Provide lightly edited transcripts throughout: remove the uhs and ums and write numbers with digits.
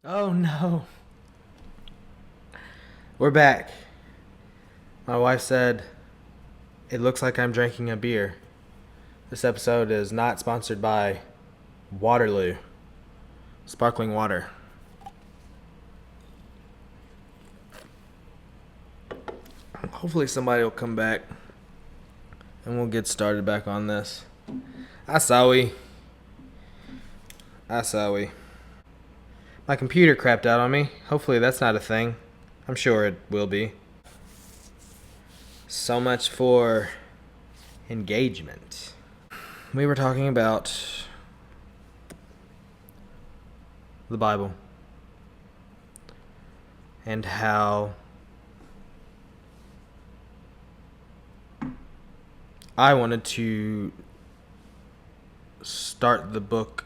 Oh no. We're back. My wife said, it looks like I'm drinking a beer. This episode is not sponsored by Waterloo. Sparkling water. Hopefully somebody will come back and we'll get started back on this. Asawi. Asawi. My computer crapped out on me. Hopefully that's not a thing. I'm sure it will be. So much for engagement. We were talking about the Bible and how I wanted to start the book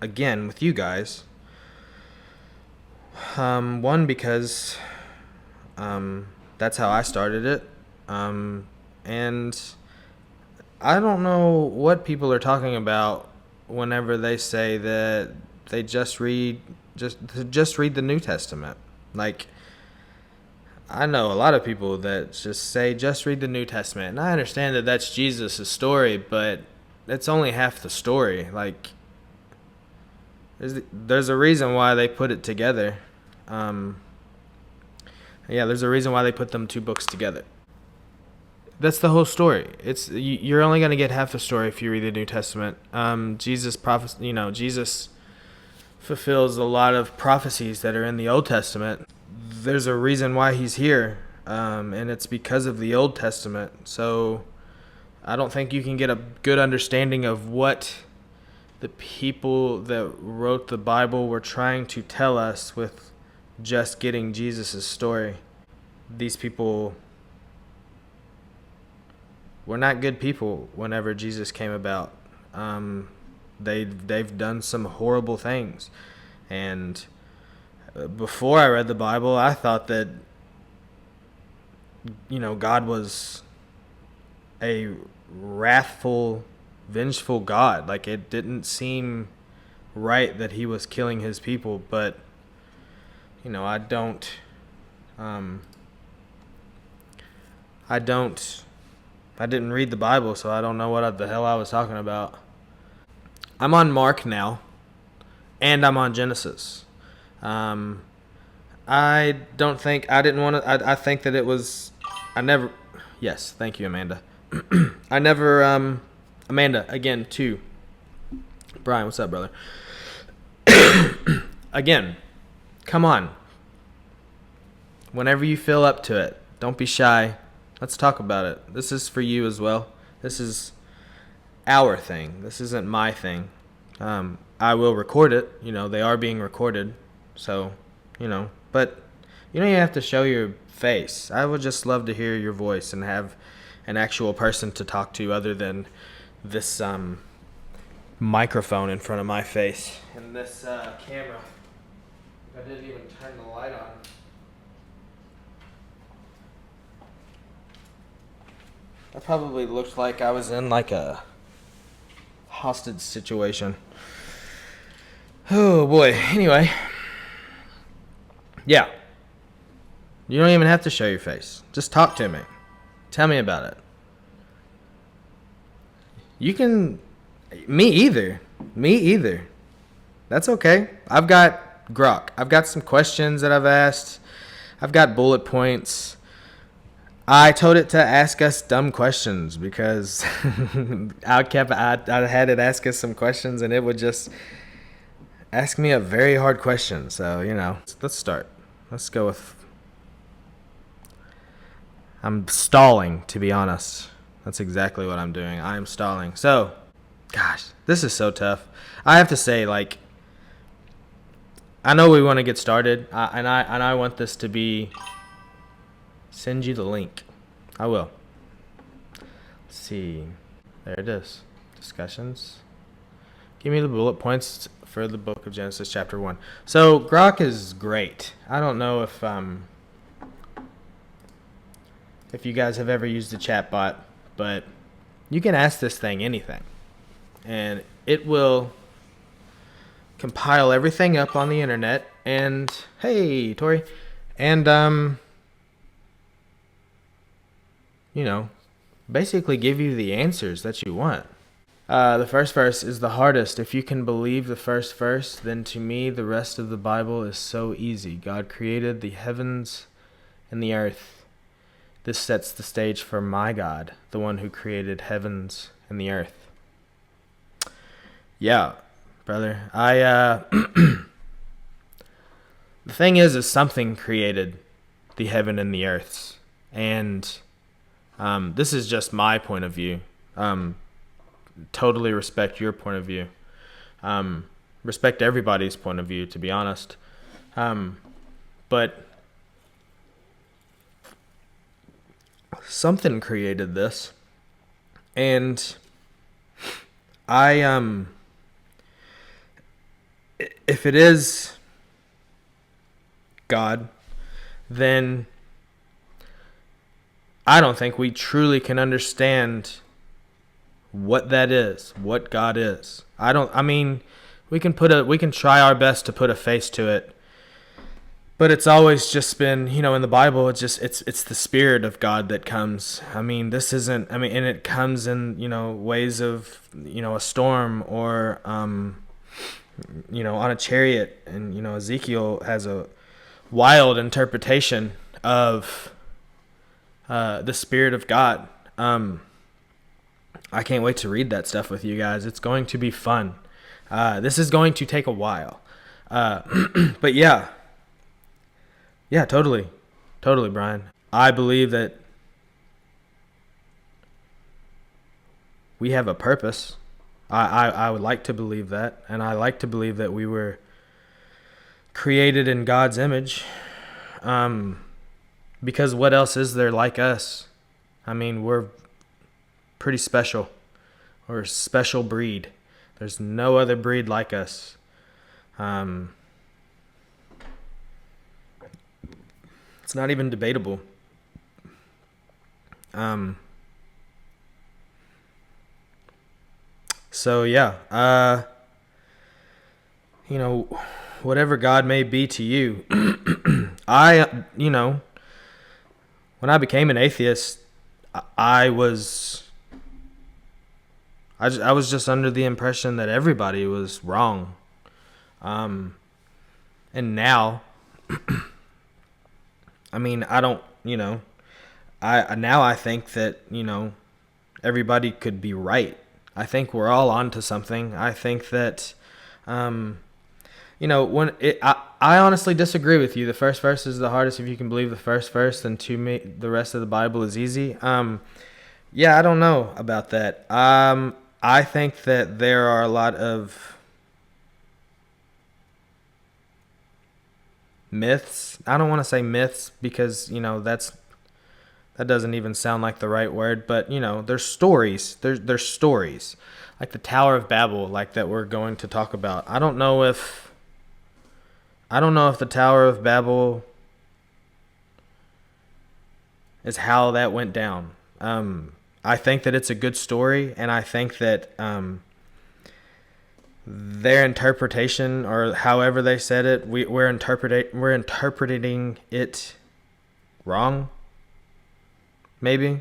again with you guys. One, because that's how I started it. And I don't know what people are talking about whenever they say that they just read the New Testament. Like, I know a lot of people that just say just read the New Testament, and I understand that that's Jesus' story, but it's only half the story. Like, there's a reason why they put it together. There's a reason why they put them two books together. That's the whole story. You're only going to get half the story if you read the New Testament. Jesus fulfills a lot of prophecies that are in the Old Testament. There's a reason why he's here, and it's because of the Old Testament. So I don't think you can get a good understanding of what the people that wrote the Bible were trying to tell us with just getting Jesus' story. These people were not good people whenever Jesus came about. They've done some horrible things. And before I read the Bible, I thought that, God was a wrathful, vengeful God. Like, it didn't seem right that he was killing his people, but I didn't read the Bible, so I don't know what the hell I was talking about. I'm on Mark now, and I'm on Genesis. I think that it was, yes, thank you, Amanda. Amanda, again, too. Brian, what's up, brother? Again, come on. Whenever you feel up to it, don't be shy. Let's talk about it. This is for you as well. This is our thing. This isn't my thing. I will record it. They are being recorded. So, but you don't even have to show your face. I would just love to hear your voice and have an actual person to talk to other than this microphone in front of my face and this camera. I didn't even turn the light on. I probably looked like I was in like a hostage situation. Oh boy. Anyway. Yeah. You don't even have to show your face. Just talk to me. Tell me about it. You can... Me either. That's okay. I've got grok. I've got some questions that I've asked. I've got bullet points. I told it to ask us dumb questions because I had it ask us some questions and it would just ask me a very hard question. So, let's start. Let's go with... I'm stalling, to be honest. That's exactly what I'm doing. I'm stalling. So, gosh, this is so tough. I have to say, I know we want to get started, and I want this to be... Send you the link. I will. Let's see. There it is. Discussions. Give me the bullet points for the book of Genesis chapter 1. So grok is great. I don't know if you guys have ever used a chatbot, but you can ask this thing anything. And it will compile everything up on the internet And hey, Tori. And you know, basically give you the answers that you want. The first verse is the hardest. If you can believe the first verse, then to me the rest of the Bible is so easy. God created the heavens and the earth. This sets the stage for my God, the one who created heavens and the earth. Yeah, brother. The thing is something created the heaven and the earths. And this is just my point of view. Totally respect your point of view. Respect everybody's point of view, to be honest. But something created this. And if it is God, then I don't think we truly can understand what that is, what God is. We can try our best to put a face to it, but it's always just been, in the Bible, it's the Spirit of God that comes. And it comes in, ways of, a storm or, on a chariot. And, Ezekiel has a wild interpretation of the Spirit of God. I can't wait to read that stuff with you guys. It's going to be fun. This is going to take a while. But yeah, totally, Brian. I believe that we have a purpose. I would like to believe that, and I like to believe that we were created in God's image. Because what else is there like us? We're pretty special. We're a special breed. There's no other breed like us. It's not even debatable. So yeah, whatever God may be to you, when I became an atheist, I was just under the impression that everybody was wrong. And now, I think that, everybody could be right. I think we're all onto something. I think that, I honestly disagree with you. The first verse is the hardest. If you can believe the first verse, then to me, the rest of the Bible is easy. Yeah, I don't know about that. I think that there are a lot of myths. I don't want to say myths because, that doesn't even sound like the right word, but there's stories. There's stories. Like the Tower of Babel, like that we're going to talk about. I don't know if the Tower of Babel is how that went down. I think that it's a good story, and I think that their interpretation, or however they said it, we're interpreting it wrong. Maybe,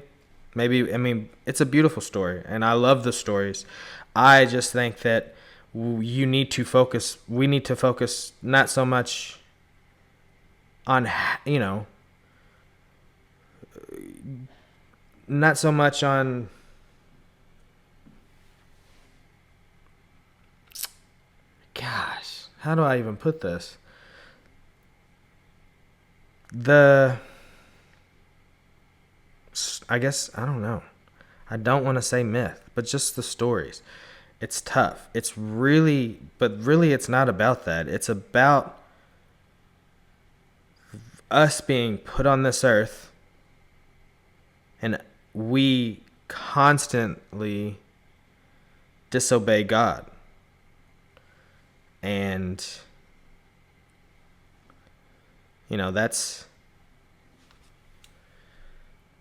it's a beautiful story, and I love the stories. I just think that we need to focus not so much on, not so much on gosh, how do I even put this? I guess, I don't know. I don't want to say myth, but just the stories. It's tough. But really it's not about that. It's about us being put on this earth, and we constantly disobey God. And, that's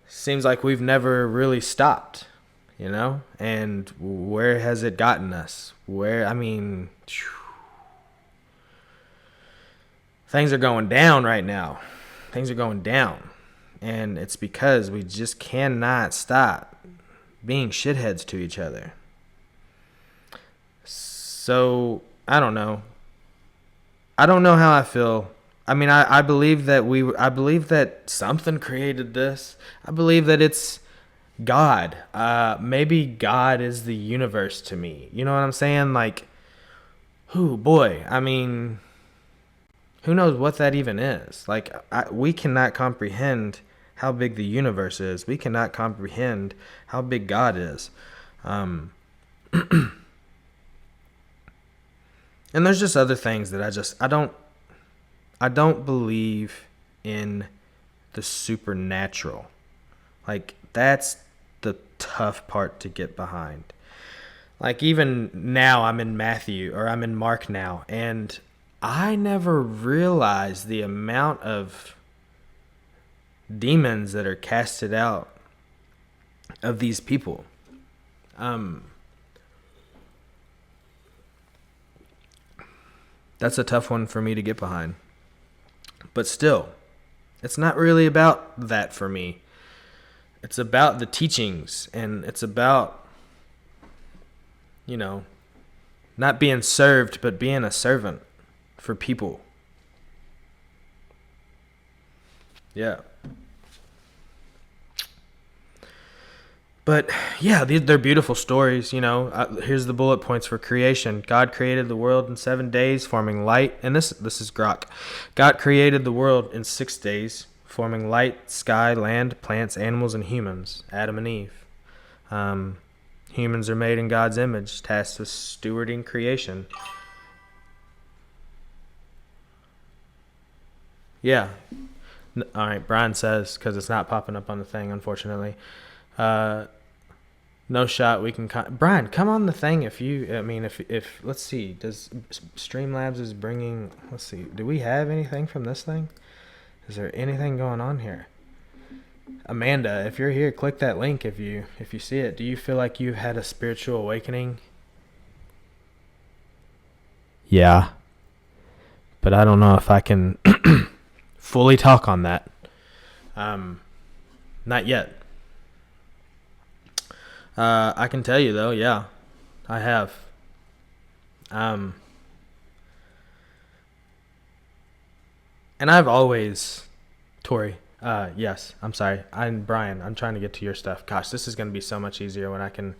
seems like we've never really stopped, and where has it gotten us? things are going down right now. Things are going down. And it's because we just cannot stop being shitheads to each other. So, I don't know. I don't know how I feel. I mean, I believe that I believe that something created this. I believe that it's God. Maybe God is the universe to me. You know what I'm saying? Like, boy. I mean, who knows what that even is? Like, we cannot comprehend how big the universe is. We cannot comprehend how big God is. And there's just other things that I don't believe in the supernatural. Like, that's the tough part to get behind. Like, even now I'm in Matthew, or I'm in Mark now, and I never realized the amount of demons that are casted out of these people. That's a tough one for me to get behind. But still, it's not really about that for me. It's about the teachings, and it's about, not being served, but being a servant for people. Yeah. But yeah, they're beautiful stories. Here's the bullet points for creation. God created the world in 7 days, forming light. And this is Grok. God created the world in 6 days, forming light, sky, land, plants, animals, and humans. Adam and Eve. Humans are made in God's image, tasked with stewarding creation. Yeah. All right, Brian says, because it's not popping up on the thing, unfortunately. No shot we can Brian, come on the thing if let's see, does Streamlabs is bringing, let's see, do we have anything from this thing? Is there anything going on here? Amanda, if you're here, click that link if you see it. Do you feel like you've had a spiritual awakening? Yeah. But I don't know if I can fully talk on that. Not yet. I can tell you though, yeah, I have. And I've always, Tori, yes, I'm sorry. Brian, I'm trying to get to your stuff. Gosh, this is going to be so much easier when I can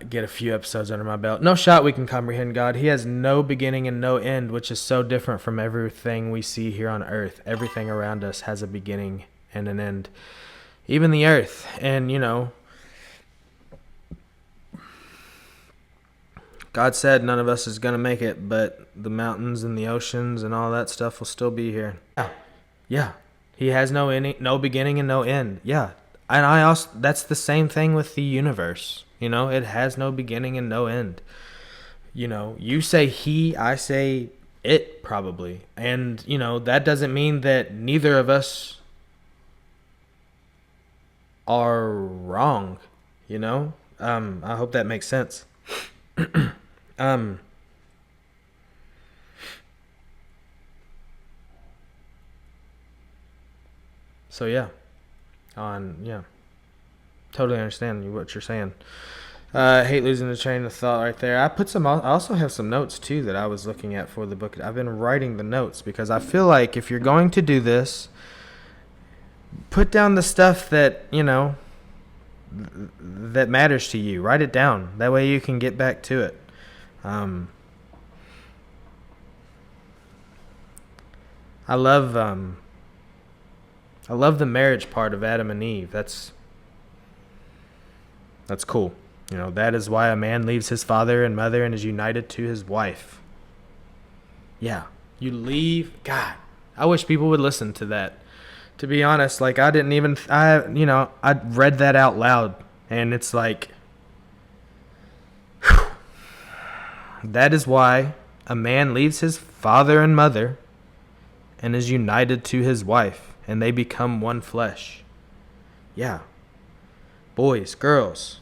get a few episodes under my belt. No shot we can comprehend God. He has no beginning and no end, which is so different from everything we see here on earth. Everything around us has a beginning and an end. Even the earth. And, God said none of us is going to make it, but the mountains and the oceans and all that stuff will still be here. Yeah. He has no beginning and no end. Yeah. And that's the same thing with the universe. It has no beginning and no end. You say he, I say it, probably. And, that doesn't mean that neither of us are wrong, I hope that makes sense. So yeah, totally understand what you're saying. Hate losing the train of thought right there. I also have some notes too that I was looking at for the book. I've been writing the notes because I feel like if you're going to do this, put down the stuff that, that matters to you. Write it down. That way you can get back to it. I love the marriage part of Adam and Eve. That's cool. That is why a man leaves his father and mother and is united to his wife. Yeah. You leave. God, I wish people would listen to that. To be honest, like I read that out loud and it's like, whew. That is why a man leaves his father and mother and is united to his wife, and they become one flesh. Yeah. Boys, girls,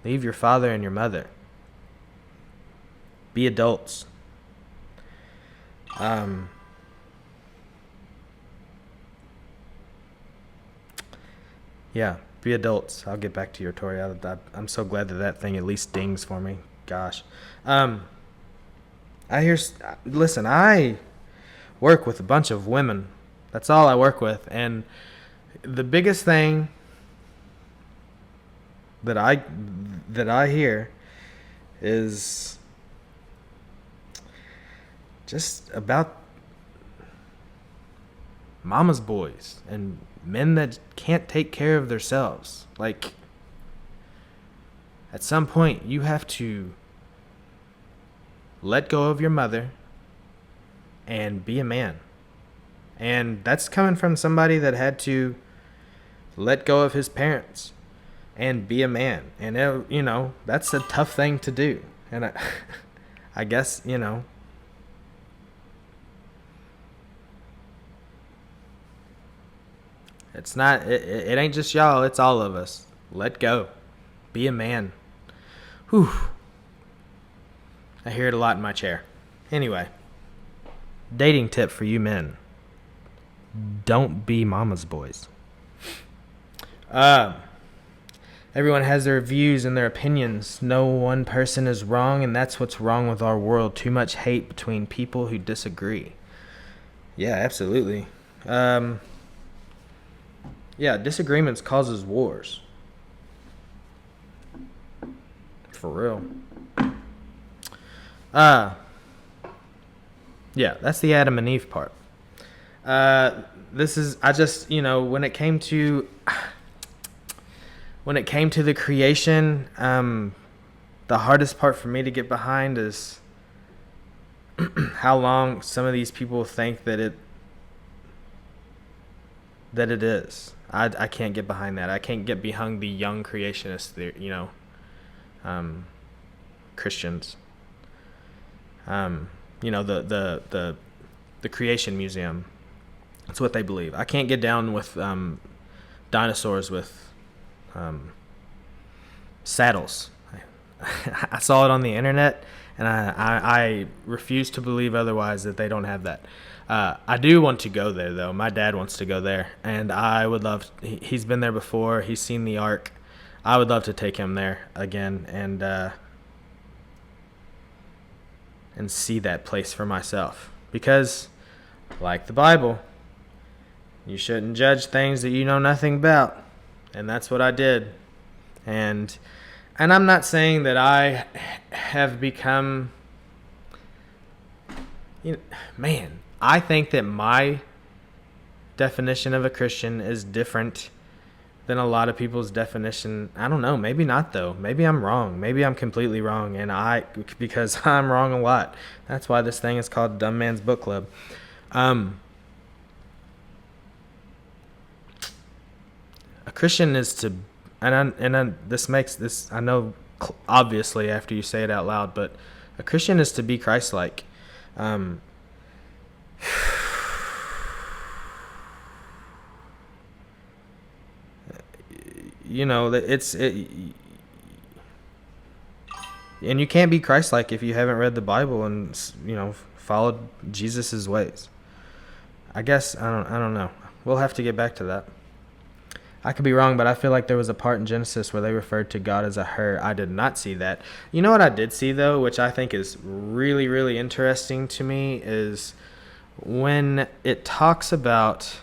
leave your father and your mother. Be adults. Um, yeah, be adults. I'll get back to your Tori. I'm so glad that that thing at least dings for me. Gosh. Um, listen, I work with a bunch of women. That's all I work with. And the biggest thing that I hear is just about mama's boys and men that can't take care of themselves. Like, at some point, you have to let go of your mother and be a man. And that's coming from somebody that had to let go of his parents and be a man. And, that's a tough thing to do. And I guess, it's not, it ain't just y'all, it's all of us. Let go. Be a man. Whew. I hear it a lot in my chair. Anyway, dating tip for you men. Don't be mama's boys. Everyone has their views and their opinions. No one person is wrong, and that's what's wrong with our world. Too much hate between people who disagree. Yeah, absolutely. Disagreements causes wars. For real. That's the Adam and Eve part. When it came to the creation, the hardest part for me to get behind is how long some of these people think that it is. I can't get behind that. I can't get behind the young creationists, Christians. The Creation Museum. That's what they believe. I can't get down with dinosaurs with saddles. I saw it on the internet, and I refuse to believe otherwise, that they don't have that. I do want to go there, though. My dad wants to go there, and I would love. He's been there before. He's seen the Ark. I would love to take him there again and see that place for myself. Because, like the Bible, you shouldn't judge things that you know nothing about. And that's what I did. And I'm not saying that I have become... I think that my definition of a Christian is different than a lot of people's definition. I don't know. Maybe not, though. Maybe I'm wrong. Maybe I'm completely wrong. Because I'm wrong a lot. That's why this thing is called Dumb Man's Book Club. A Christian is to, this makes this, I know obviously after you say it out loud, but a Christian is to be Christ-like. And you can't be Christ-like if you haven't read the Bible and followed Jesus's ways. I guess I don't know. We'll have to get back to that. I could be wrong, but I feel like there was a part in Genesis where they referred to God as a her. I did not see that. You know what I did see, though, which I think is really, really interesting to me, is when it talks about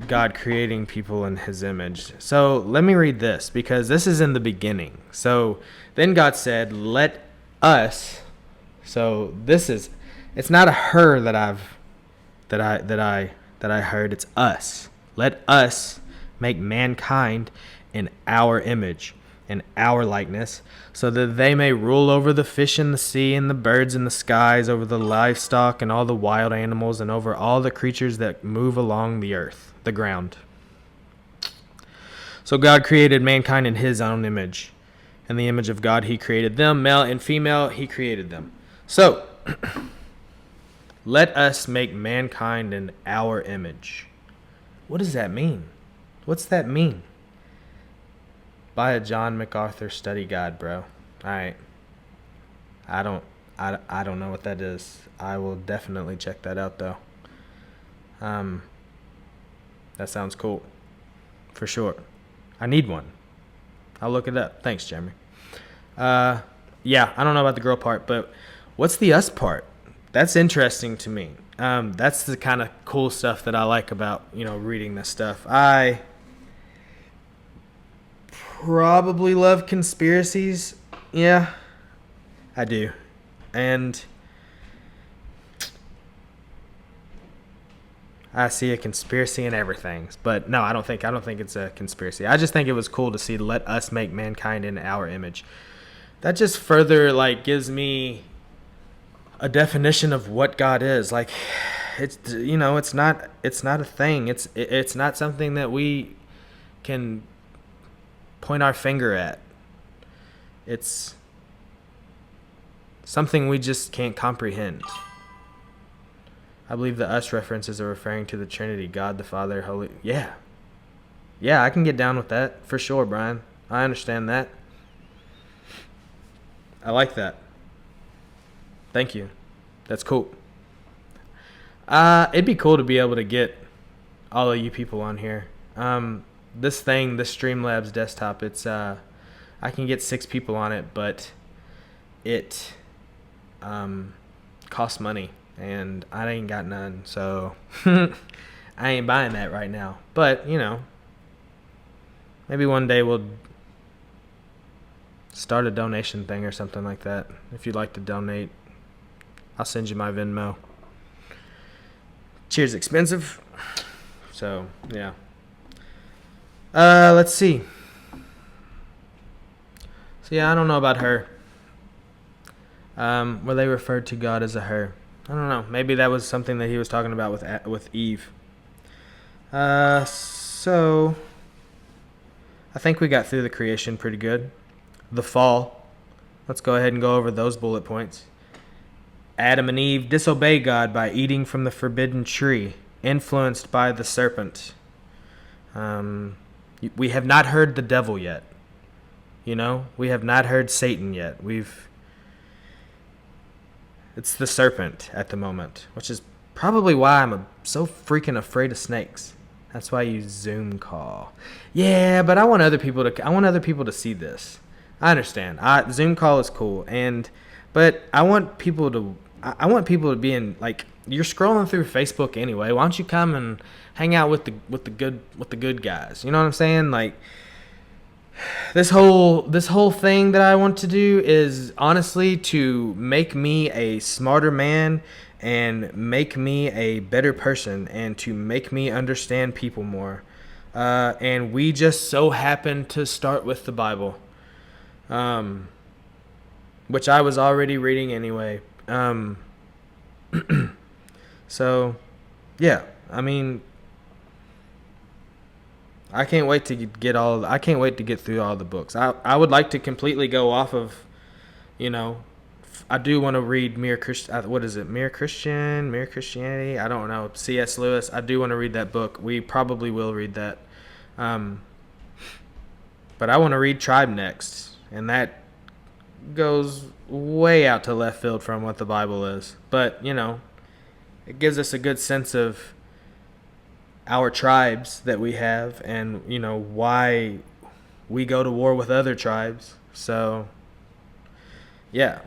God creating people in his image. So let me read this, because this is in the beginning. So then God said, let us. So it's not a her that I heard. It's us. Let us make mankind in our image, in our likeness, so that they may rule over the fish in the sea and the birds in the skies, over the livestock and all the wild animals, and over all the creatures that move along the earth, the ground. So God created mankind in his own image. In the image of God he created them, male and female he created them. So, let us make mankind in our image. What does that mean? What's that mean? Buy a John MacArthur study guide, bro. Alright. I don't I don't know what that is. I will definitely check that out though. That sounds cool. For sure. I need one. I'll look it up. Thanks, Jeremy. Yeah, I don't know about the girl part, but what's the us part? That's interesting to me. That's the kind of cool stuff that I like about, reading this stuff. I probably love conspiracies. Yeah, I do. And I see a conspiracy in everything. But no, I don't think it's a conspiracy. I just think it was cool to see let us make mankind in our image. That just further gives me a definition of what God is. It's not a thing. It's not something that we can point our finger at. It's something we just can't comprehend. I believe the us references are referring to the Trinity, God the Father, Holy. Yeah, I can get down with that for sure, Brian. I understand that. I like that. Thank you. That's cool. It'd be cool to be able to get all of you people on here. This Streamlabs desktop, it's I can get 6 people on it, but it costs money, and I ain't got none, so I ain't buying that right now. But maybe one day we'll start a donation thing or something like that. If you'd like to donate, I'll send you my Venmo. Cheers, expensive. So, yeah. Let's see. So, yeah, I don't know about her. Where they referred to God as a her. I don't know. Maybe that was something that he was talking about with Eve. So, I think we got through the creation pretty good. The fall. Let's go ahead and go over those bullet points. Adam and Eve disobey God by eating from the forbidden tree, influenced by the serpent. We have not heard the devil yet. We have not heard Satan yet. It's the serpent at the moment, which is probably why I'm so freaking afraid of snakes. That's why I use Zoom call. Yeah, but I want other people to see this. I understand. Zoom call is cool, but I want people to be in, you're scrolling through Facebook anyway. Why don't you come and hang out with the good guys? You know what I'm saying? This whole thing that I want to do is honestly to make me a smarter man and make me a better person and to make me understand people more. And we just so happen to start with the Bible. Which I was already reading anyway. So, yeah. I mean, I can't wait to get through all the books. I would like to completely go off of, I do want to read Mere Christianity? I don't know. C.S. Lewis. I do want to read that book. We probably will read that. But I want to read Tribe next. And that goes way out to left field from what the Bible is. But, it gives us a good sense of our tribes that we have and, why we go to war with other tribes. So, yeah.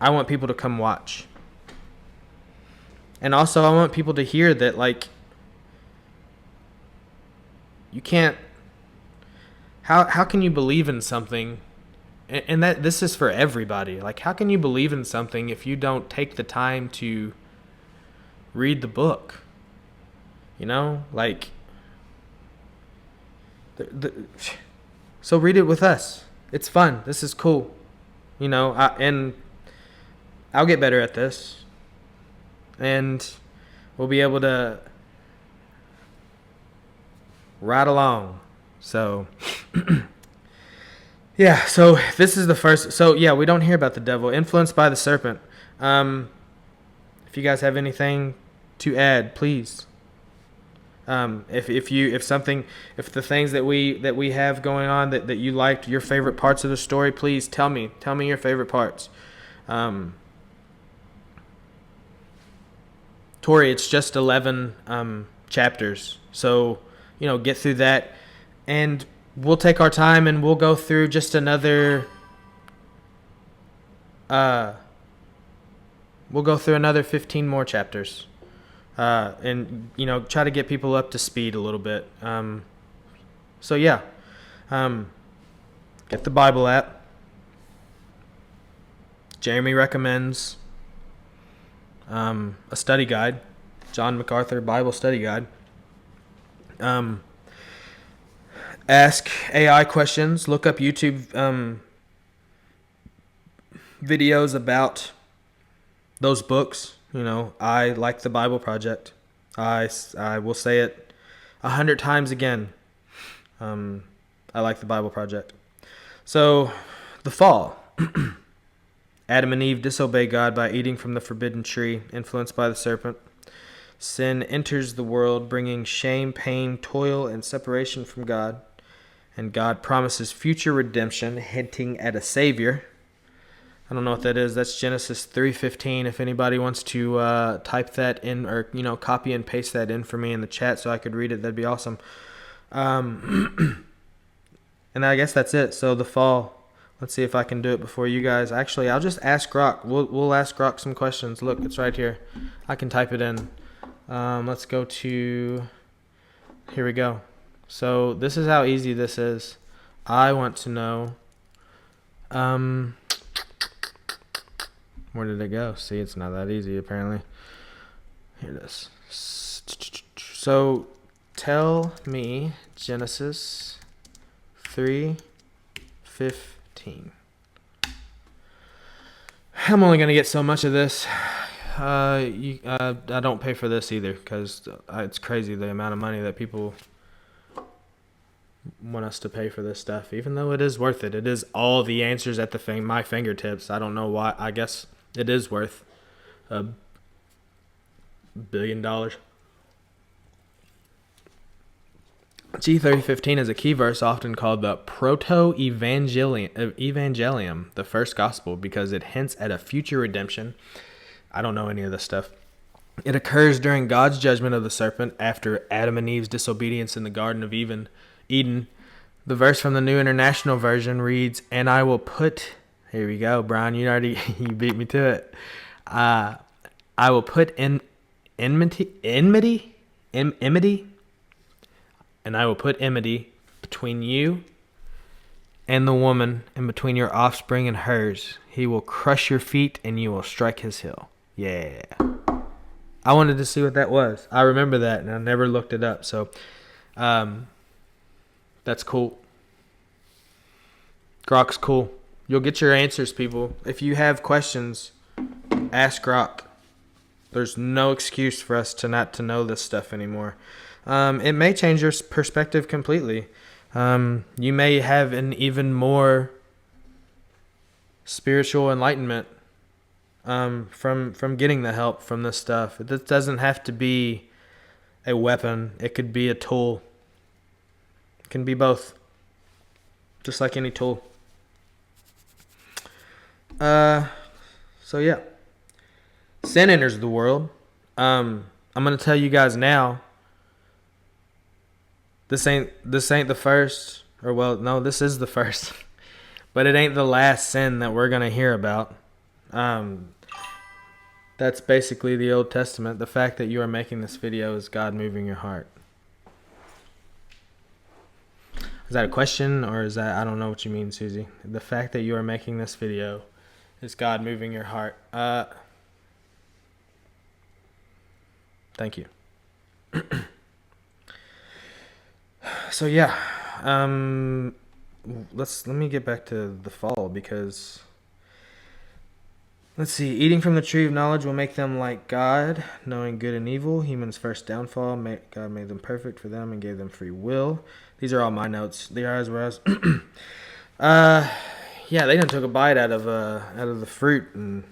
I want people to come watch. And also I want people to hear that, you can't... How can you believe in something, and that this is for everybody, how can you believe in something if you don't take the time to read the book? So read it with us. It's fun. This is cool. And I'll get better at this, and we'll be able to ride along. So, yeah, so this is the first. So, yeah, we don't hear about the devil. Influenced by the serpent. If you guys have anything to add, please. If the things that we have going on that you liked, your favorite parts of the story, please tell me your favorite parts. Tori, it's just 11 chapters, so get through that, and we'll take our time and we'll go through just another. We'll go through another 15 more chapters, and try to get people up to speed a little bit. So yeah, get the Bible app. Jeremy recommends a study guide, John MacArthur Bible Study Guide. Ask AI questions. Look up YouTube videos about those books. I like the Bible Project. I will say it 100 times again. I like the Bible Project. So, the fall. Adam and Eve disobey God by eating from the forbidden tree, influenced by the serpent. Sin enters the world, bringing shame, pain, toil, and separation from God. And God promises future redemption, hinting at a Savior. I don't know what that is. That's Genesis 3:15. If anybody wants to type that in, or copy and paste that in for me in the chat so I could read it, that'd be awesome. And I guess that's it. So the fall. Let's see if I can do it before you guys. Actually, I'll just ask Rock. We'll ask Rock some questions. Look, it's right here. I can type it in. Let's go to. Here we go. So this is how easy this is. I want to know. Where did it go? See, it's not that easy apparently. Here it is. So tell me Genesis 3:15. I'm only gonna get so much of this. I don't pay for this either because it's crazy the amount of money that people want us to pay for this stuff. Even though it is worth it, it is all the answers at my fingertips. I don't know why. I guess it is worth $1 billion. G3015 is a key verse often called the proto-evangelium, the first gospel, because it hints at a future redemption. I don't know any of this stuff. It occurs during God's judgment of the serpent after Adam and Eve's disobedience in the Garden of Eden. The verse from the New International Version reads, "And I will put..." Here we go, Brian. You beat me to it. "I will put enmity. And I will put enmity between you and the woman, and between your offspring and hers. He will crush your feet, and you will strike his heel." Yeah. I wanted to see what that was. I remember that, and I never looked it up. So, that's cool. Grok's cool. You'll get your answers, people. If you have questions, ask Grok. There's no excuse for us to not to know this stuff anymore. It may change your perspective completely. You may have an even more spiritual enlightenment from getting the help from this stuff. It doesn't have to be a weapon. It could be a tool. It can be both. Just like any tool. So yeah. Sin enters the world. I'm going to tell you guys now. This ain't the first, or well, no, this is the first, but it ain't the last sin that we're going to hear about. That's basically the Old Testament. The fact that you are making this video is God moving your heart. Is that a question, or is that, I don't know what you mean, Susie. The fact that you are making this video is God moving your heart. Thank you. So yeah, let me get back to the fall, because let's see. Eating from the tree of knowledge will make them like God, knowing good and evil. Humans' first downfall. God made them perfect for them and gave them free will. These are all my notes. They are as well as. Yeah, they done took a bite out of the fruit and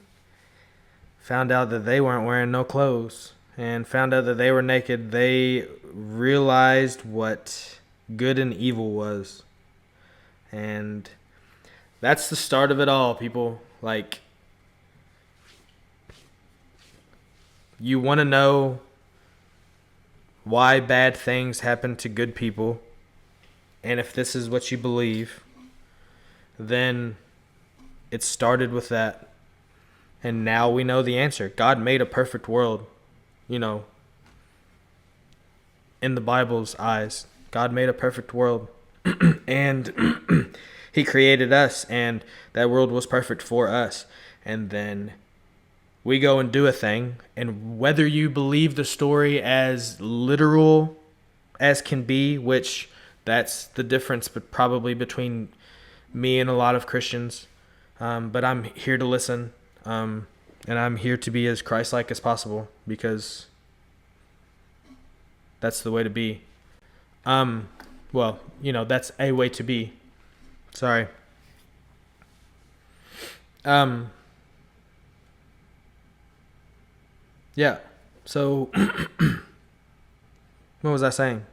found out that they weren't wearing no clothes, and found out that they were naked, they realized what good and evil was. And that's the start of it all, people. Like, you want to know why bad things happen to good people, and if this is what you believe, then it started with that. And now we know the answer. God made a perfect world, in the Bible's eyes. God made a perfect world. And he created us, and that world was perfect for us. And then we go and do a thing, and whether you believe the story as literal as can be, which that's the difference probably between me and a lot of Christians, but I'm here to listen, and I'm here to be as Christ-like as possible, because that's the way to be. That's a way to be. Sorry. Yeah. So, what was I saying?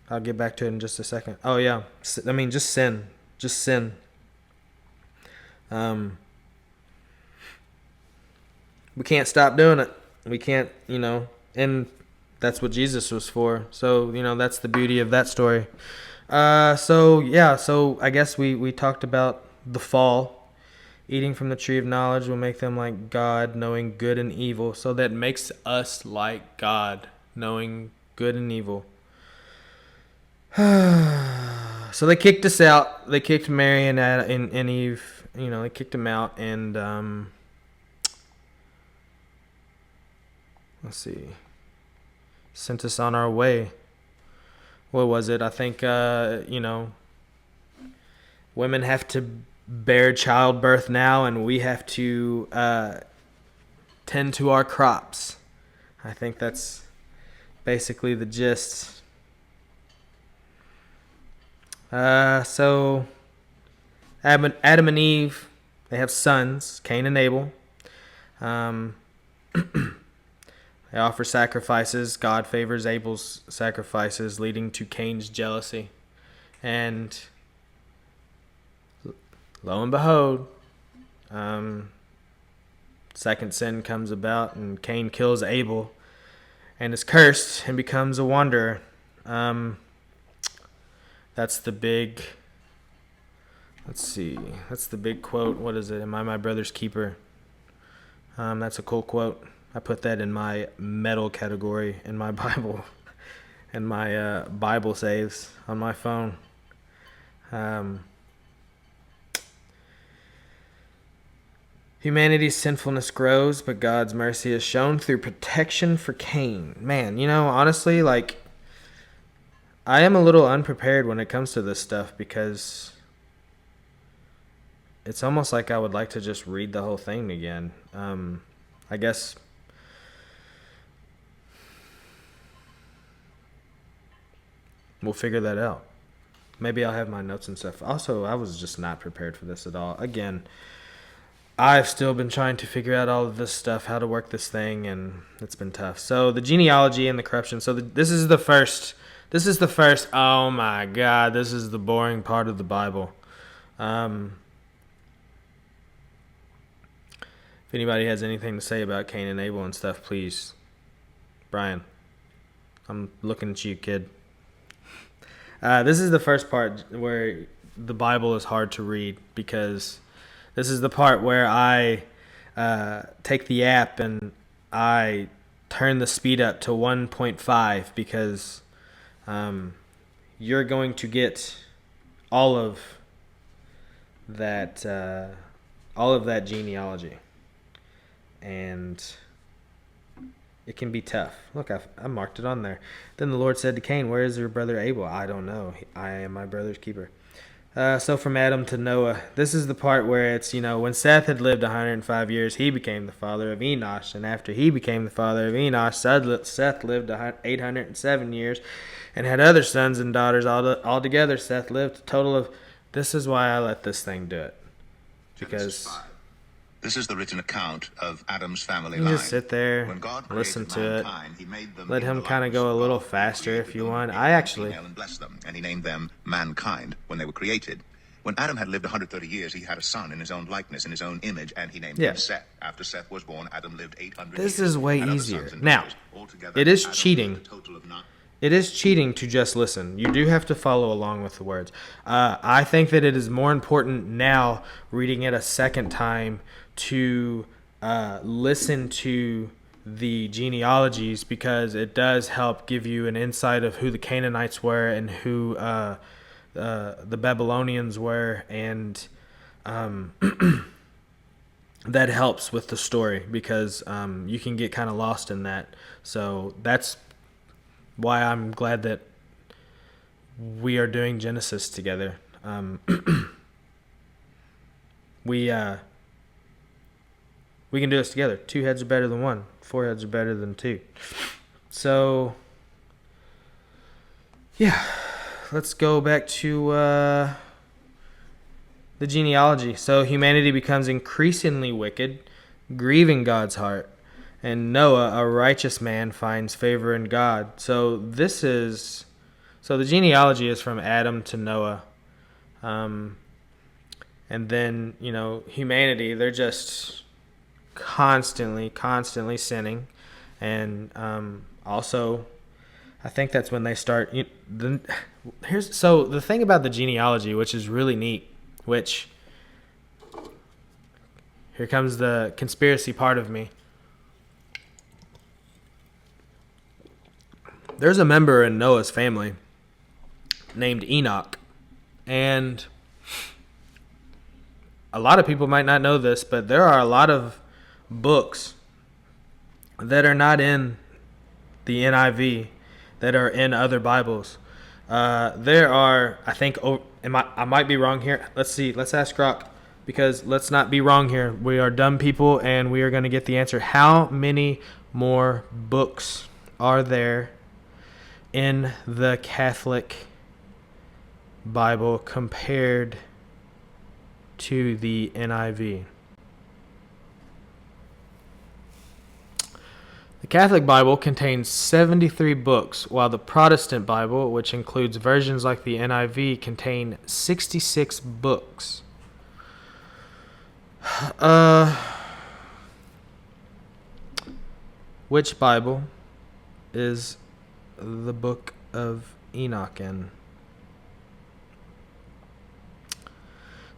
I'll get back to it in just a second. Oh, yeah. I mean, just sin. Just sin. We can't stop doing it. We can't, and that's what Jesus was for. So, that's the beauty of that story. So I guess we talked about the fall. Eating from the tree of knowledge will make them like God, knowing good and evil. So that makes us like God, knowing good and evil. So they kicked us out. They kicked Mary and Eve. They kicked them out, and let's see, sent us on our way. What was it? I think women have to bear childbirth now, and we have to tend to our crops. I think that's basically the gist. So Adam and Eve, they have sons, Cain and Abel. They offer sacrifices. God favors Abel's sacrifices, leading to Cain's jealousy. And lo and behold, second sin comes about, and Cain kills Abel and is cursed and becomes a wanderer. That's the big quote. What is it? Am I my brother's keeper? That's a cool quote. I put that in my metal category in my Bible, and my Bible saves on my phone. Humanity's sinfulness grows, but God's mercy is shown through protection for Cain. Man, honestly, like, I am a little unprepared when it comes to this stuff, because it's almost like I would like to just read the whole thing again. I guess we'll figure that out. Maybe I'll have my notes and stuff. Also, I was just not prepared for this at all. Again, I've still been trying to figure out all of this stuff, how to work this thing, and it's been tough. So the genealogy and the corruption. So this is the first. Oh my God, this is the boring part of the Bible. If anybody has anything to say about Cain and Abel and stuff, please. Brian, I'm looking at you, kid. This is the first part where the Bible is hard to read, because this is the part where I take the app and I turn the speed up to 1.5, because you're going to get all of that genealogy, and it can be tough. Look, I marked it on there. Then the Lord said to Cain, "Where is your brother Abel?" I don't know. I am my brother's keeper. So from Adam to Noah, this is the part where it's, when Seth had lived 105 years, he became the father of Enosh. And after he became the father of Enosh, Seth lived 807 years and had other sons and daughters. Altogether, Seth lived a total of... This is why I let this thing do it. Because This is the written account of Adam's family You line. can just sit there, When God listen created to it. mankind, he made them Let in him the kind of likeness go a little God. He faster if created you them, want. male I and actually, female, and blessed them, and he named them mankind when they were created. When Adam had lived 130 years, he had a son in his own likeness, in his own image, and he named him Seth. After Seth was born, Adam lived 800 years. This is way had other easier. sons and Now, daughters. Altogether, it is Adam cheating. lived a total of It is cheating to just listen. You do have to follow along with the words. I think that it is more important now, reading it a second time, to listen to the genealogies, because it does help give you an insight of who the Canaanites were and who the Babylonians were, and that helps with the story, because you can get kind of lost in that. So that's why I'm glad that we are doing Genesis together. We can do this together. 2 heads are better than 1. 4 heads are better than 2. So, yeah, let's go back to the genealogy. So humanity becomes increasingly wicked, grieving God's heart. And Noah, a righteous man, finds favor in God. So the genealogy is from Adam to Noah. And then, humanity, they're just constantly sinning. And also, I think that's when they start. The thing about the genealogy, which is really neat, which, here comes the conspiracy part of me. There's a member in Noah's family named Enoch, and a lot of people might not know this, but there are a lot of books that are not in the NIV that are in other Bibles. There are, I think, I might be wrong here. Let's see. Let's ask Rock, because let's not be wrong here. We are dumb people, and we are going to get the answer. How many more books are there in the Catholic Bible compared to the NIV? The Catholic Bible contains 73 books, while the Protestant Bible, which includes versions like the NIV, contain 66 books. Which Bible is the Book of Enoch in?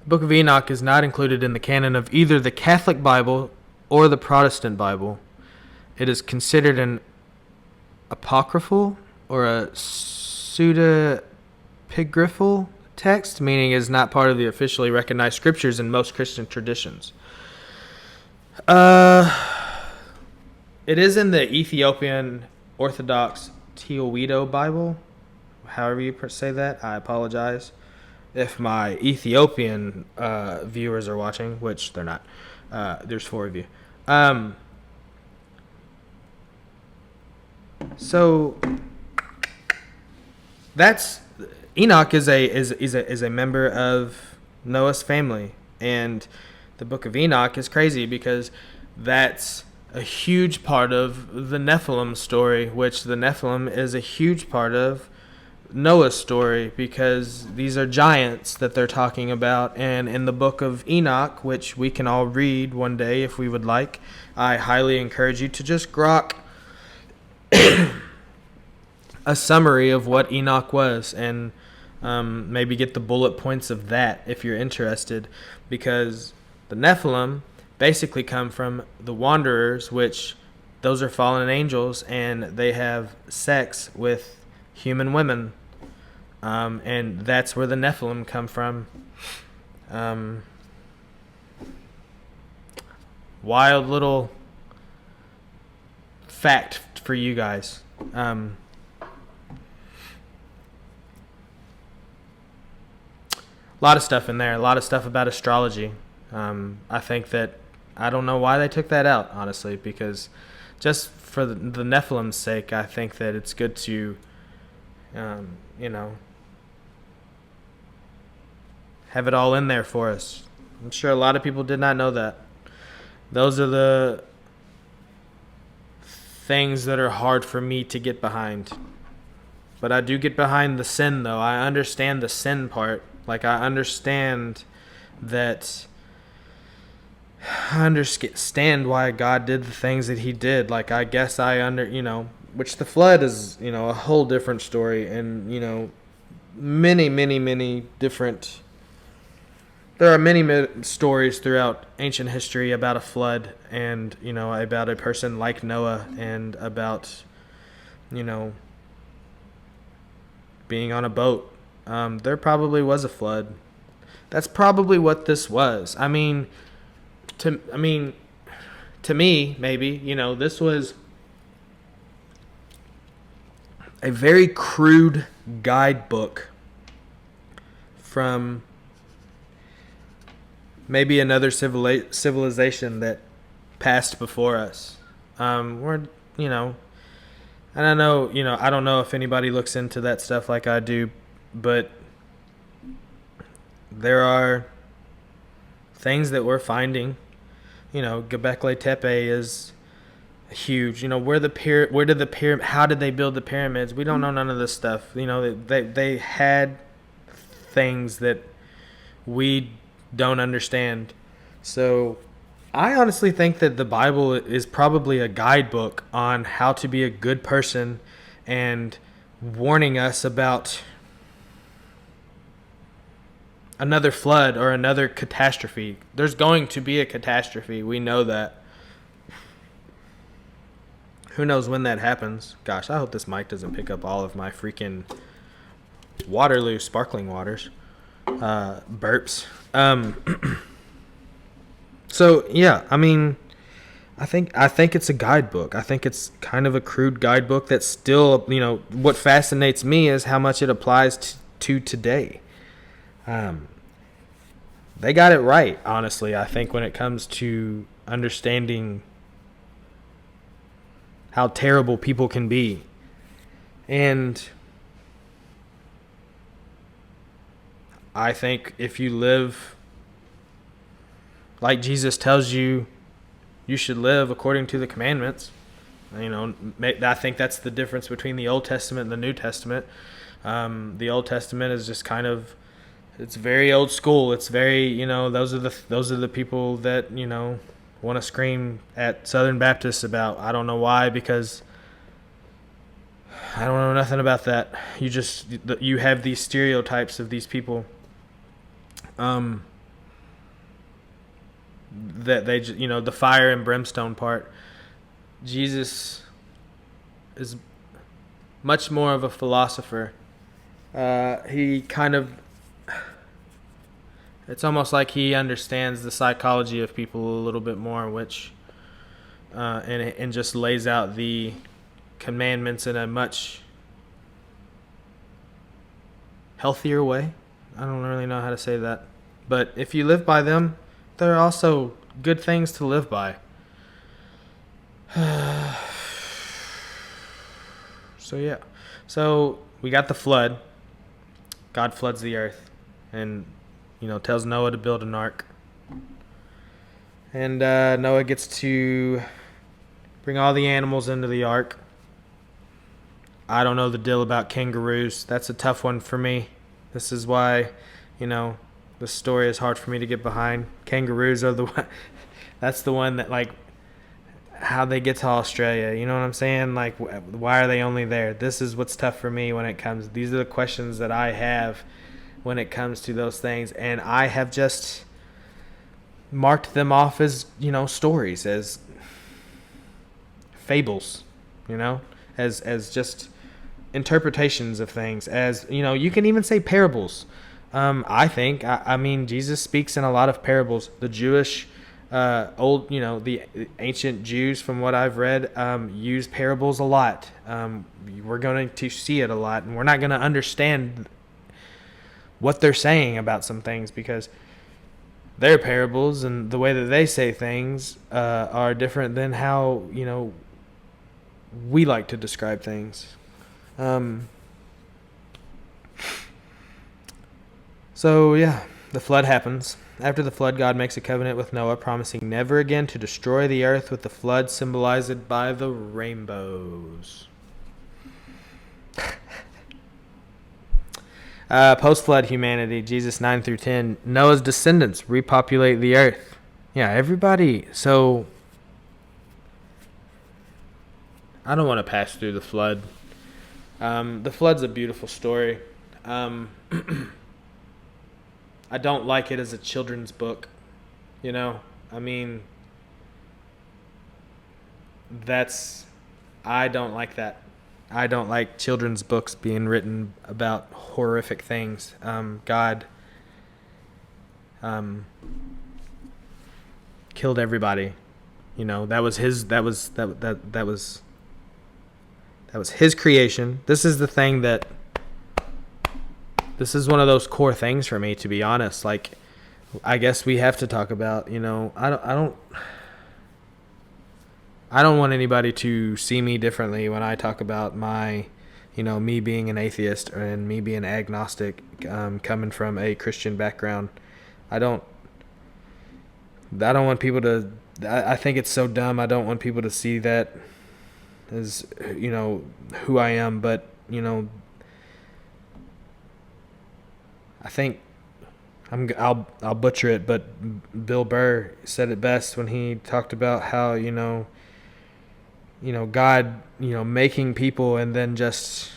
The Book of Enoch is not included in the canon of either the Catholic Bible or the Protestant Bible. It is considered an apocryphal or a pseudepigraphal text, meaning it is not part of the officially recognized scriptures in most Christian traditions. It is in the Ethiopian Orthodox Tewido Bible. However you say that, I apologize if my Ethiopian viewers are watching, which they're not. There's 4 of you. So that's Enoch is a member of Noah's family, and the Book of Enoch is crazy because that's a huge part of the Nephilim story, which the Nephilim is a huge part of Noah's story, because these are giants that they're talking about. And in the Book of Enoch, which we can all read one day if we would like, I highly encourage you to just grok a summary of what Enoch was, and maybe get the bullet points of that if you're interested, because the Nephilim basically come from the Wanderers, which those are fallen angels, and they have sex with human women, and that's where the Nephilim come from. Wild little fact for you guys. A lot of stuff in there, a lot of stuff about astrology. I think that, I don't know why they took that out, honestly, because just for the Nephilim's sake, I think that it's good to, have it all in there for us. I'm sure a lot of people did not know that. Those are the things that are hard for me to get behind. But I do get behind the sin, though. I understand the sin part. Like, I understand that. I understand why God did the things that he did. Like, I guess which the flood is, a whole different story. And, many, many, many different. There are many stories throughout ancient history about a flood and, about a person like Noah and about, being on a boat. There probably was a flood. That's probably what this was. To me, maybe, this was a very crude guidebook from maybe another civilization that passed before us. And I know, I don't know if anybody looks into that stuff like I do, but there are things that we're finding. Göbekli Tepe is huge. How did they build the pyramids? We don't know none of this stuff. They had things that we don't understand. So I honestly think that the Bible is probably a guidebook on how to be a good person and warning us about another flood or another catastrophe. There's going to be a catastrophe. We know that. Who knows when that happens? Gosh, I hope this mic doesn't pick up all of my freaking Waterloo sparkling waters burps. So yeah, I think it's a guidebook. I think it's kind of a crude guidebook that still, what fascinates me is how much it applies to today. They got it right, honestly, I think, when it comes to understanding how terrible people can be. And I think if you live like Jesus tells you should live according to the commandments, I think that's the difference between the Old Testament and the New Testament. The Old Testament is just kind of, it's very old school. It's very, those are the people that, want to scream at Southern Baptists about. I don't know why, because I don't know nothing about that. You have these stereotypes of these people. That they, the fire and brimstone part. Jesus is much more of a philosopher. He kind of, it's almost like he understands the psychology of people a little bit more, which, and just lays out the commandments in a much healthier way. I don't really know how to say that. But if you live by them, there are also good things to live by. So yeah. So we got the flood. God floods the earth and, tells Noah to build an ark. And Noah gets to bring all the animals into the ark. I don't know the deal about kangaroos. That's a tough one for me. This is why, this story is hard for me to get behind. Kangaroos are the one. That's the one that, like, how they get to Australia. You know what I'm saying? Like, why are they only there? This is what's tough for me when it comes. These are the questions that I have when it comes to those things. And I have just marked them off as, stories, as fables, as just interpretations of things, as, you can even say parables. I think, Jesus speaks in a lot of parables. The Jewish, the ancient Jews, from what I've read, use parables a lot. We're going to see it a lot, and we're not going to understand what they're saying about some things because their parables and the way that they say things are different than how, we like to describe things. So yeah, the flood happens. After the flood, God makes a covenant with Noah, promising never again to destroy the earth with the flood, symbolized by the rainbows. Post-flood humanity, Jesus 9 through 10. Noah's descendants repopulate the earth. Yeah, everybody. So, I don't want to pass through the flood. The flood's a beautiful story. I don't like it as a children's book. You know, I mean, I don't like that. I don't like children's books being written about horrific things. God killed everybody. You know, that was his creation. This is one of those core things for me, to be honest. Like, I guess we have to talk about, you know, I don't want anybody to see me differently when I talk about me being an atheist and me being agnostic, coming from a Christian background. I don't want people to. I think it's so dumb. I don't want people to see that as, you know, who I am. But, you know, I think I'll butcher it, but Bill Burr said it best when he talked about how, God, making people and then just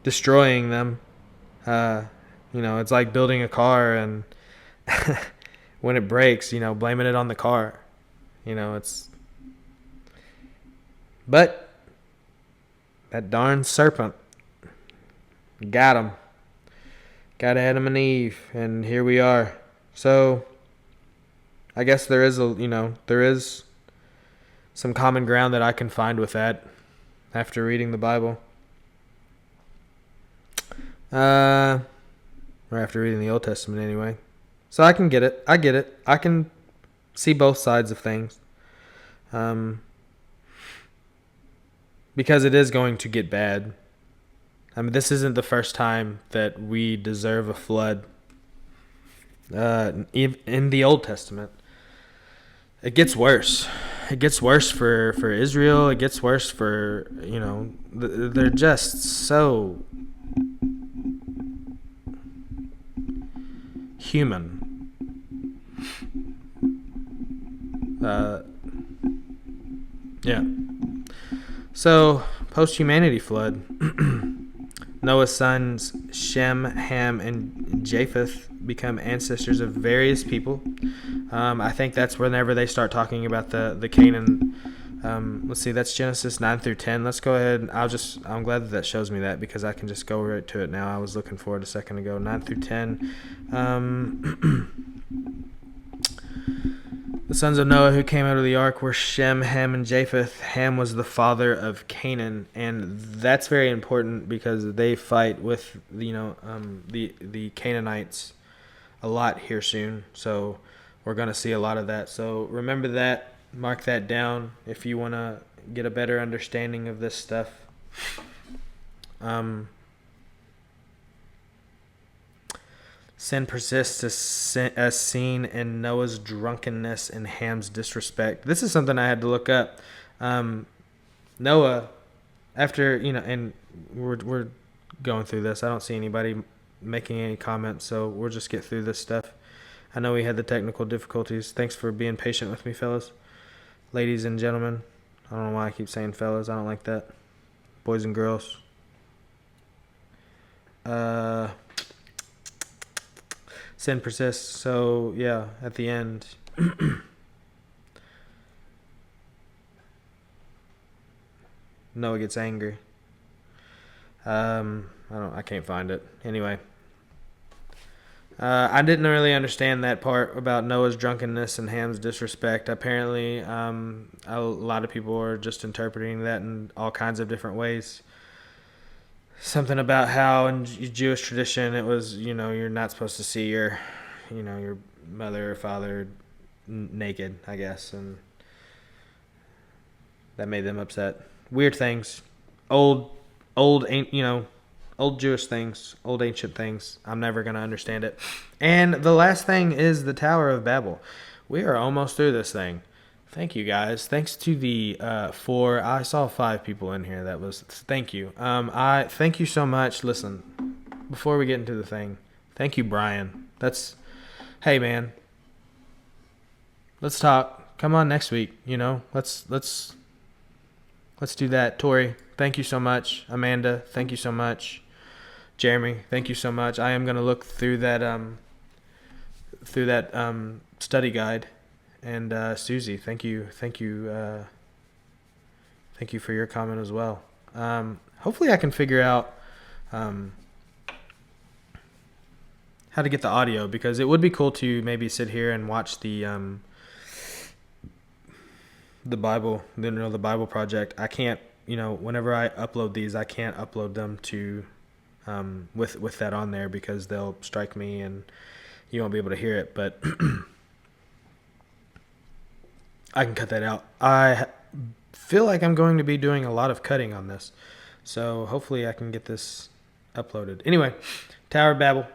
destroying them. It's like building a car, and when it breaks, blaming it on the car. But that darn serpent got him. Got Adam and Eve, and here we are. So, I guess there is some common ground that I can find with that after reading the Bible. Or after reading the Old Testament anyway. So I can get it. I get it. I can see both sides of things. Because it is going to get bad. I mean, this isn't the first time that we deserve a flood. In the Old Testament. It gets worse. It gets worse for Israel. It gets worse for, they're just so human. Yeah. So, post-humanity flood. Noah's sons Shem, Ham, and Japheth become ancestors of various people. I think that's whenever they start talking about the Canaan. Let's see, that's Genesis 9 through 10. Let's go ahead. I'm glad that shows me that, because I can just go right to it now. I was looking for it a second ago. 9 through 10. The sons of Noah who came out of the ark were Shem, Ham, and Japheth. Ham was the father of Canaan, and that's very important because they fight with the Canaanites a lot here soon. So we're going to see a lot of that. So remember that, mark that down if you want to get a better understanding of this stuff. Sin persists as seen in Noah's drunkenness and Ham's disrespect. This is something I had to look up. Noah, after, and we're going through this. I don't see anybody making any comments, so we'll just get through this stuff. I know we had the technical difficulties. Thanks for being patient with me, fellas. Ladies and gentlemen. I don't know why I keep saying fellas. I don't like that. Boys and girls. Sin persists. So, yeah, at the end. Noah gets angry. I can't find it. Anyway. I didn't really understand that part about Noah's drunkenness and Ham's disrespect. Apparently, a lot of people are just interpreting that in all kinds of different ways. Something about how in Jewish tradition it was, you're not supposed to see your mother or father naked, I guess, and that made them upset. Weird things. Old old Jewish things, old ancient things. I'm never going to understand it. And the last thing is the Tower of Babel. We are almost through this thing. Thank you, guys. Thanks to the I saw 5 people in here. Thank you. I thank you so much. Listen, before we get into the thing, thank you, Brian. Hey, man. Let's talk. Come on next week. Let's do that. Tori, thank you so much. Amanda, thank you so much. Jeremy, thank you so much. I am gonna look through that study guide. And Susie, thank you for your comment as well. Hopefully I can figure out how to get the audio, because it would be cool to maybe sit here and watch the Bible, the Bible Project. I can't, whenever I upload these, I can't upload them to with that on there, because they'll strike me and you won't be able to hear it. But I can cut that out. I feel like I'm going to be doing a lot of cutting on this, so hopefully I can get this uploaded. Anyway, Tower of Babel.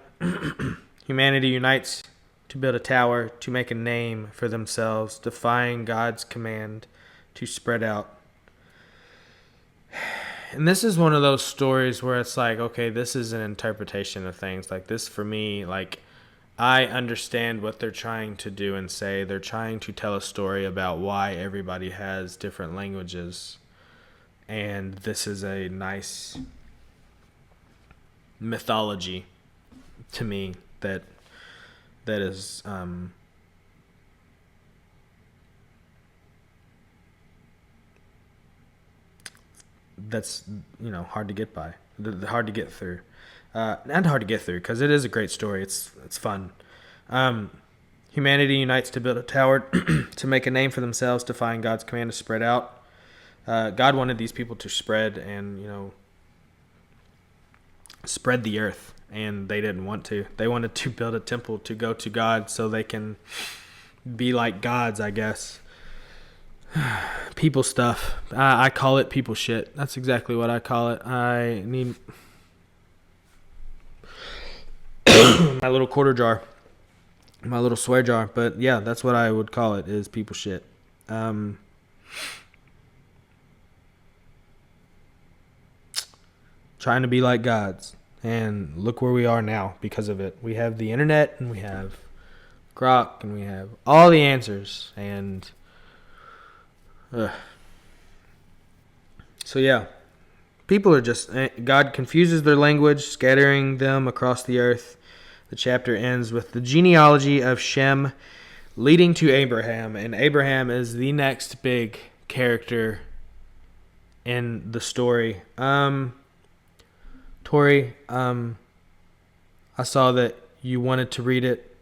Humanity unites to build a tower to make a name for themselves, defying God's command to spread out. And this is one of those stories where it's like, okay, this is an interpretation of things. Like this, for me, like, I understand what they're trying to do and say. They're trying to tell a story about why everybody has different languages. And this is a nice mythology to me that is that's hard to get by, hard to get through. And hard to get through, because it is a great story. It's fun. Humanity unites to build a tower to make a name for themselves, defying God's command to spread out. God wanted these people to spread and, spread the earth, and they didn't want to. They wanted to build a temple to go to God so they can be like gods, I guess. People stuff. I call it people shit. That's exactly what I call it. I need my little quarter jar, my little swear jar. But yeah, that's what I would call it, is people shit. Trying to be like gods, and look where we are now because of it. We have the internet, and we have Grok, and we have all the answers, and so yeah, people are just, God confuses their language, scattering them across the earth. The chapter ends with the genealogy of Shem leading to Abraham, and Abraham is the next big character in the story. Tori, I saw that you wanted to read it.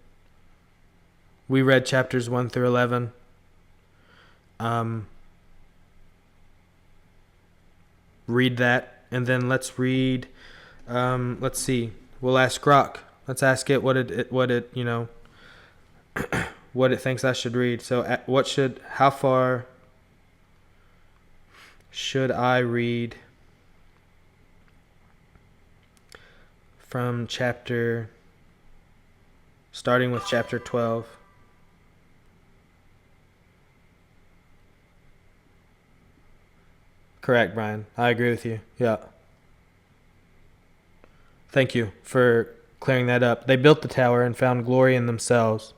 We read chapters 1 through 11. Read that, and then let's read. Let's see. We'll ask Grok. Let's ask it what it what it thinks I should read. So, how far should I read from starting with chapter 12? Correct, Brian. I agree with you. Yeah. Thank you for clearing that up. They built the tower and found glory in themselves,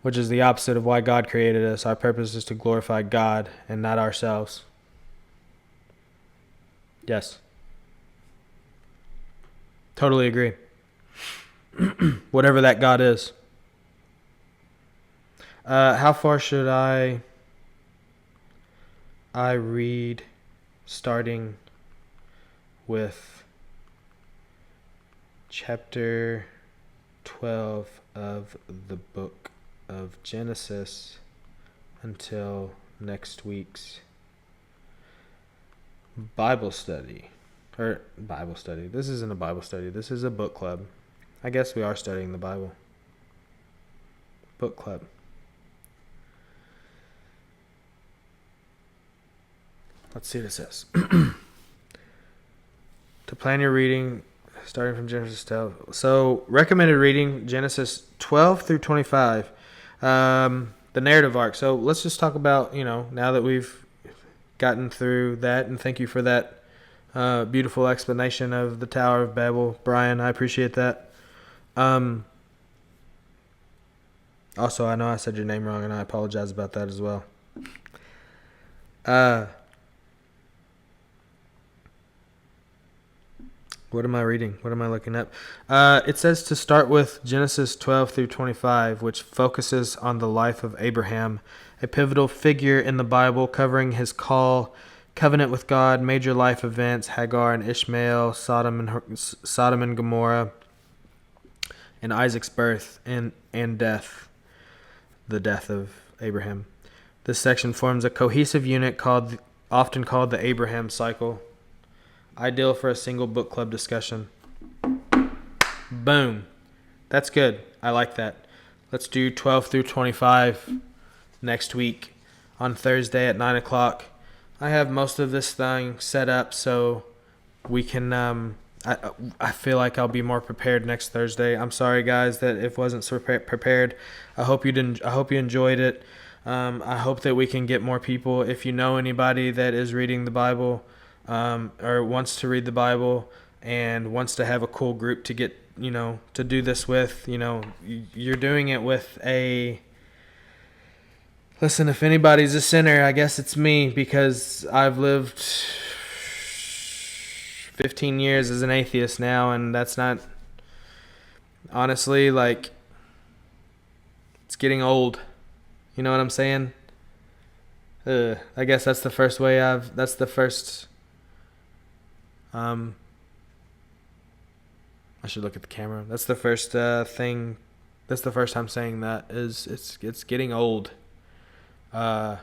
which is the opposite of why God created us. Our purpose is to glorify God and not ourselves. Yes. Totally agree. Whatever that God is. How far should I read, starting with chapter 12 of the book of Genesis until next week's Bible study? Or Bible study. This isn't a Bible study. This is a book club. I guess we are studying the Bible. Book club. Let's see what it says. To plan your reading, Starting from Genesis 12. So, recommended reading Genesis 12 through 25. The narrative arc. So, let's just talk about, now that we've gotten through that, and thank you for that beautiful explanation of the Tower of Babel, Brian. I appreciate that. Also, I know I said your name wrong, and I apologize about that as well. What am I reading? What am I looking up? It says to start with Genesis 12 through 25, which focuses on the life of Abraham, a pivotal figure in the Bible covering his call, covenant with God, major life events, Hagar and Ishmael, Sodom and Gomorrah, and Isaac's birth and death, the death of Abraham. This section forms a cohesive unit often called the Abraham cycle. Ideal for a single book club discussion. Boom. That's good. I like that. Let's do 12 through 25 next week on Thursday at 9 o'clock. I have most of this thing set up so we can... I feel like I'll be more prepared next Thursday. I'm sorry, guys, that it wasn't so prepared. I hope you enjoyed it. I hope that we can get more people. If you know anybody that is reading the Bible... or wants to read the Bible and wants to have a cool group to get, to do this with, you're doing it with listen, if anybody's a sinner, I guess it's me, because I've lived 15 years as an atheist now, and that's not, honestly, like, it's getting old. You know what I'm saying? I guess that's the first I should look at the camera. That's the first thing. That's the first time saying that is it's getting old. I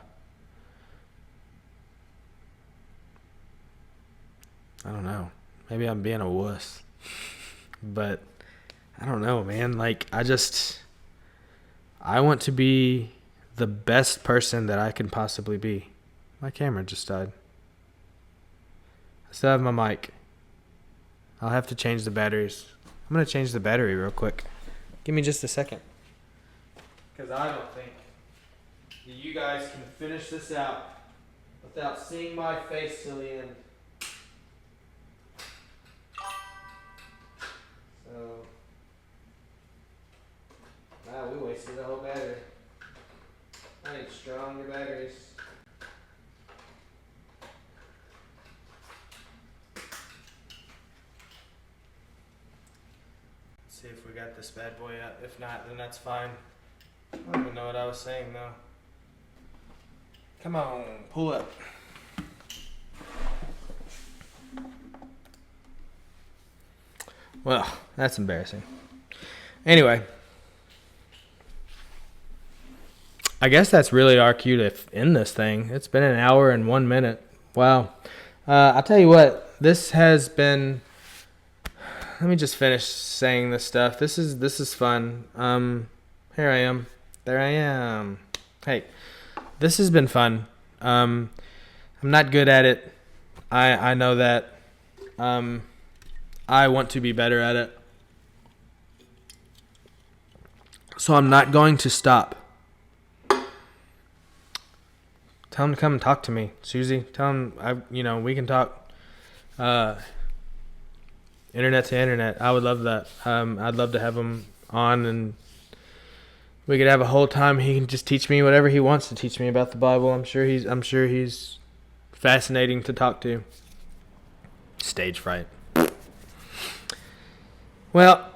don't know. Maybe I'm being a wuss, but I don't know, man. Like I want to be the best person that I can possibly be. My camera just died. I still have my mic. I'll have to change the batteries. I'm going to change the battery real quick. Give me just a second. Because I don't think that you guys can finish this out without seeing my face till the end. So, wow, we wasted the whole battery. I need stronger batteries. See if we got this bad boy up. If not, then that's fine. I don't even know what I was saying though. Come on, pull up. Well, that's embarrassing. Anyway, I guess that's really our cue to end this thing. It's been an hour and 1 minute. Wow. I'll tell you what, this has been... Let me just finish saying this stuff. This is fun. Here I am. There I am. Hey, this has been fun. I'm not good at it. I know that. I want to be better at it. So I'm not going to stop. Tell him to come and talk to me, Susie. Tell him we can talk. Internet to internet. I would love that. I'd love to have him on, and we could have a whole time. He can just teach me whatever he wants to teach me about the Bible. I'm sure he's fascinating to talk to. Stage fright. Well,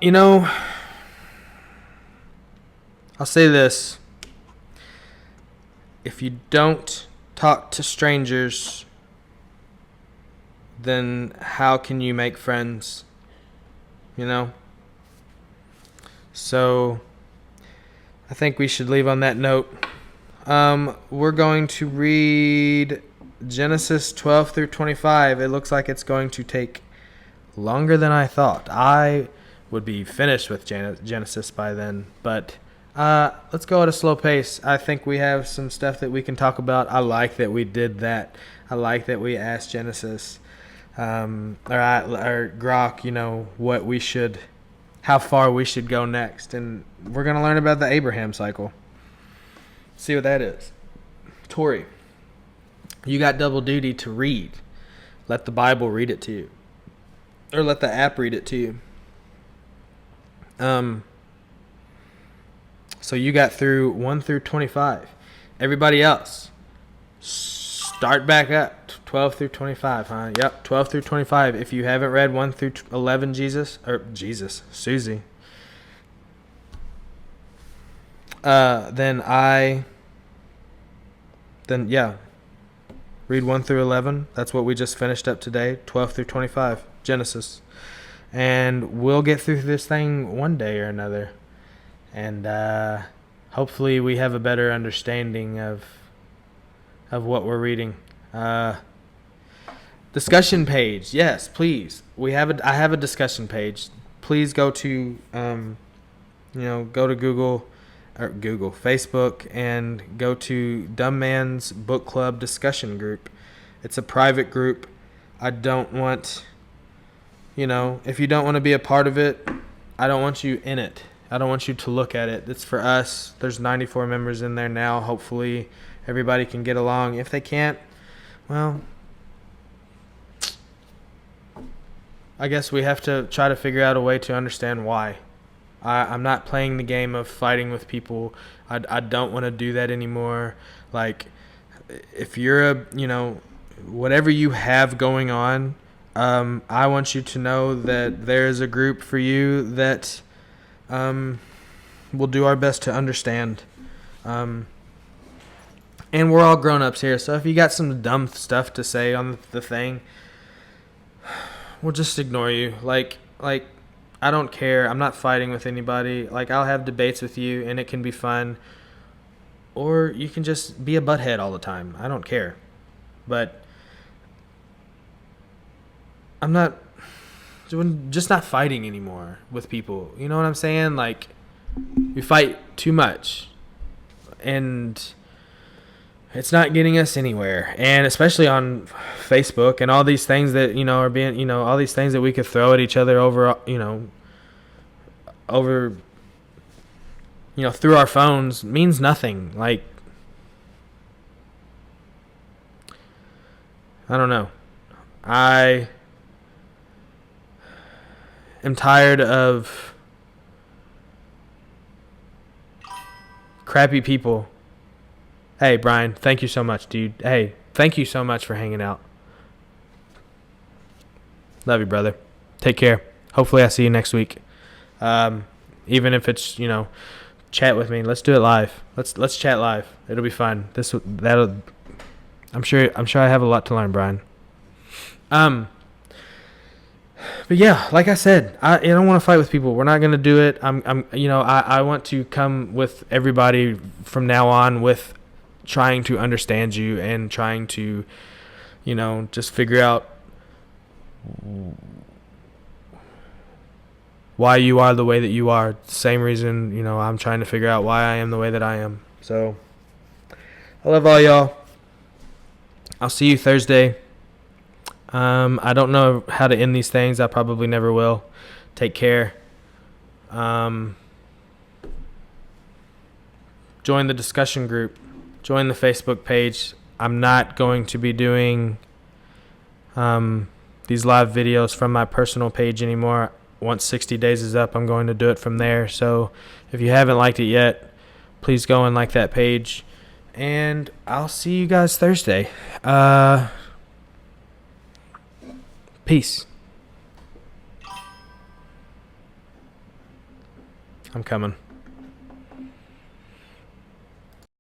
I'll say this. If you don't talk to strangers, then how can you make friends? So I think we should leave on that note. We're going to read Genesis 12 through 25. It looks like it's going to take longer than I thought. I would be finished with Genesis by then, but let's go at a slow pace. I think we have some stuff that we can talk about. I like that we did that. I like that we asked Genesis. or Grok, how far we should go next. And we're going to learn about the Abraham cycle. See what that is. Tori, you got double duty to read. Let the Bible read it to you. Or let the app read it to you. So you got through 1 through 25. Everybody else, start back up. 12 through 25, huh? Yep, 12 through 25. If you haven't read 1 through 11, Susie. Read 1 through 11. That's what we just finished up today. 12 through 25, Genesis. And we'll get through this thing one day or another. And hopefully we have a better understanding of what we're reading. Discussion page. Yes, please. I have a discussion page. Please go to Facebook, and go to Dumb Man's Book Club discussion group. It's a private group. I don't want, if you don't want to be a part of it, I don't want you in it. I don't want you to look at it. It's for us. There's 94 members in there now. Hopefully everybody can get along. If they can't, well, I guess we have to try to figure out a way to understand why. I'm not playing the game of fighting with people. I don't want to do that anymore. Like, if you're whatever you have going on, I want you to know that there is a group for you that we'll do our best to understand. And we're all grown-ups here, so if you got some dumb stuff to say on the thing, we'll just ignore you. Like I don't care. I'm not fighting with anybody. Like, I'll have debates with you, and it can be fun. Or you can just be a butthead all the time. I don't care. But I'm just not fighting anymore with people. You know what I'm saying? Like, we fight too much. And it's not getting us anywhere. And especially on Facebook and all these things that, are being, all these things that we could throw at each other over through our phones means nothing. Like, I don't know. I am tired of crappy people. Hey, Brian, thank you so much, dude. Hey, thank you so much for hanging out. Love you, brother. Take care. Hopefully I see you next week. Even if it's, chat with me. Let's do it live. Let's chat live. It'll be fun. I'm sure I have a lot to learn, Brian. But yeah, like I said, I don't want to fight with people. We're not going to do it. I want to come with everybody from now on with trying to understand you and trying to, just figure out why you are the way that you are. Same reason, I'm trying to figure out why I am the way that I am. So, I love all y'all. I'll see you Thursday. I don't know how to end these things. I probably never will. Take care. Join the discussion group. Join the Facebook page. I'm not going to be doing these live videos from my personal page anymore. Once 60 days is up, I'm going to do it from there. So if you haven't liked it yet, please go and like that page. And I'll see you guys Thursday. Peace. I'm coming.